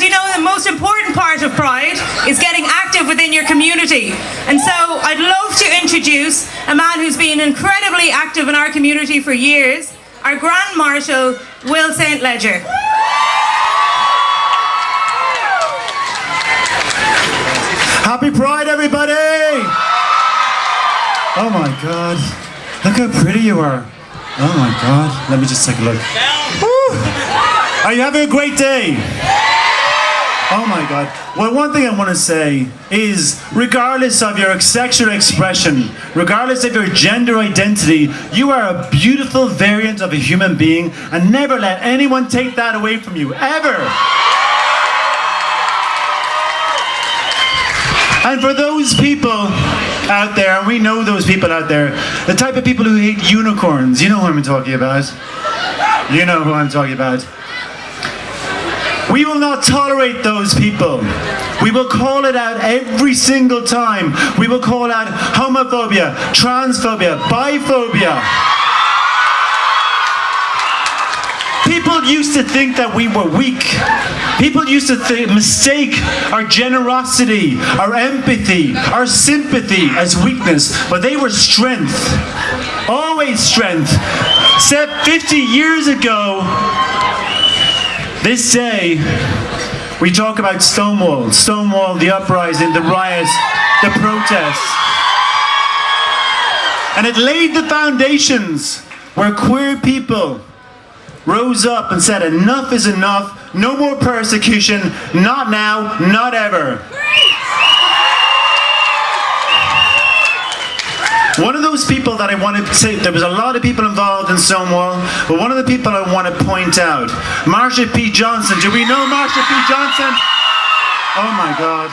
you know, the most important part of Pride is getting active within your community. And so I'd love to introduce a man who's been incredibly active in our community for years, our Grand Marshal, Will St. Ledger. Happy Pride, everybody! Oh my God, look how pretty you are. Oh my God, let me just take a look. Woo. Are you having a great day? Oh my God. Well, one thing I want to say is, regardless of your sexual expression, regardless of your gender identity, you are a beautiful variant of a human being, and never let anyone take that away from you, ever. And for those people out there, and we know those people out there, the type of people who hate unicorns, you know who I'm talking about. You know who I'm talking about. We will not tolerate those people. We will call it out every single time. We will call out homophobia, transphobia, biphobia. People used to think that we were weak. People used to mistake our generosity, our empathy, our sympathy as weakness, but they were strength. Always strength. Except 50 years ago, this day, we talk about Stonewall, the uprising, the riots, the protests. And it laid the foundations where queer people rose up and said, enough is enough, no more persecution, not now, not ever. One of those people that I want to say, there was a lot of people involved in Stonewall, but one of the people I want to point out, Marsha P. Johnson. Do we know Marsha P. Johnson? Oh my God.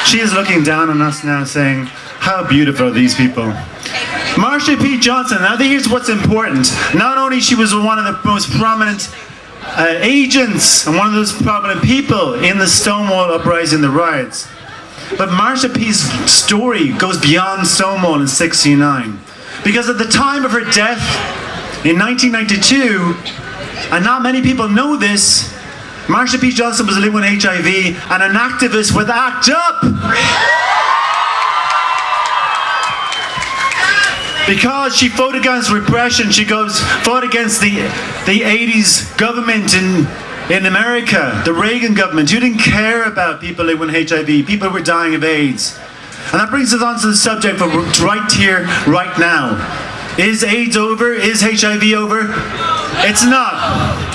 She is looking down on us now saying, how beautiful are these people. Marsha P. Johnson, now here's what's important. Not only she was one of the most prominent agents and one of those prominent people in the Stonewall uprising, the riots, but Marsha P.'s story goes beyond Stonewall in '69. Because at the time of her death in 1992, and not many people know this, Marsha P. Johnson was living with HIV and an activist with ACT UP! Because she fought against repression, she fought against the 80s government in America, the Reagan government, who didn't care about people living with HIV, people who were dying of AIDS. And that brings us on to the subject for right here, right now. Is AIDS over? Is HIV over? It's not.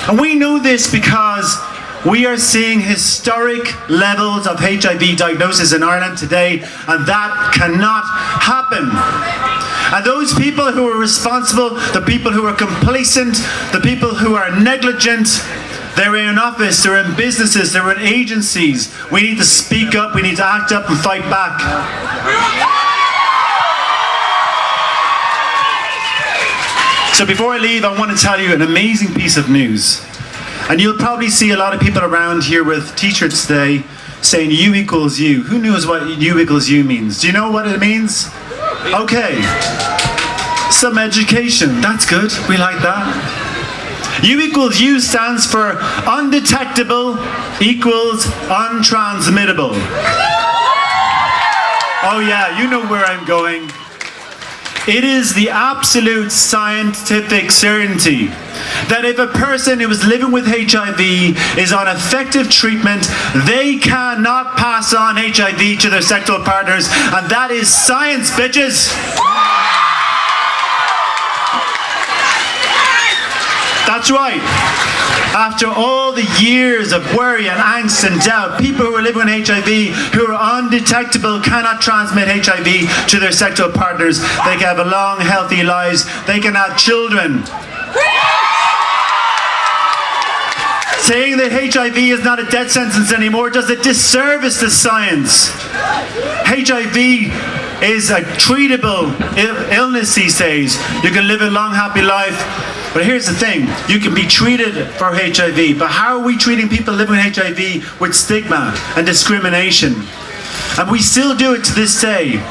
And we know this because we are seeing historic levels of HIV diagnosis in Ireland today, and that cannot happen. And those people who are responsible, the people who are complacent, the people who are negligent, they're in office, they're in businesses, they're in agencies. We need to speak up, we need to act up and fight back. So before I leave, I want to tell you an amazing piece of news. And you'll probably see a lot of people around here with t-shirts today saying you equals you. Who knows what you equals you means? Do you know what it means? Okay. Some education. That's good. We like that. U equals U stands for undetectable equals untransmittable. Oh yeah, you know where I'm going. It is the absolute scientific certainty that if a person who is living with HIV is on effective treatment, they cannot pass on HIV to their sexual partners, and that is science, bitches! That's right. After all the years of worry and angst and doubt, people who are living with HIV, who are undetectable, cannot transmit HIV to their sexual partners. They can have a long, healthy lives. They can have children. Saying that HIV is not a death sentence anymore does a disservice to science. HIV is a treatable illness these days. You can live a long, happy life. But here's the thing, you can be treated for HIV, but how are we treating people living with HIV with stigma and discrimination? And we still do it to this day.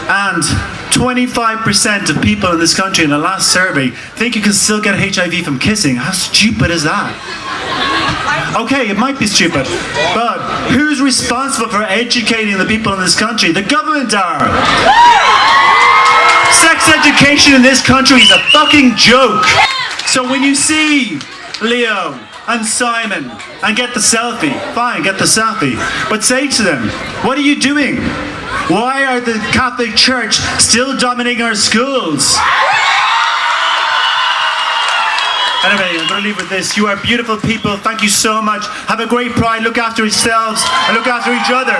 And 25% of people in this country in the last survey think you can still get HIV from kissing. How stupid is that? Okay, it might be stupid, but who's responsible for educating the people in this country? The government are. Sex education in this country is a fucking joke. So when you see Leo and Simon and get the selfie, fine, get the selfie, but say to them, what are you doing? Why are the Catholic Church still dominating our schools? Anyway, I'm going to leave with this. You are beautiful people. Thank you so much. Have a great Pride. Look after yourselves and look after each other.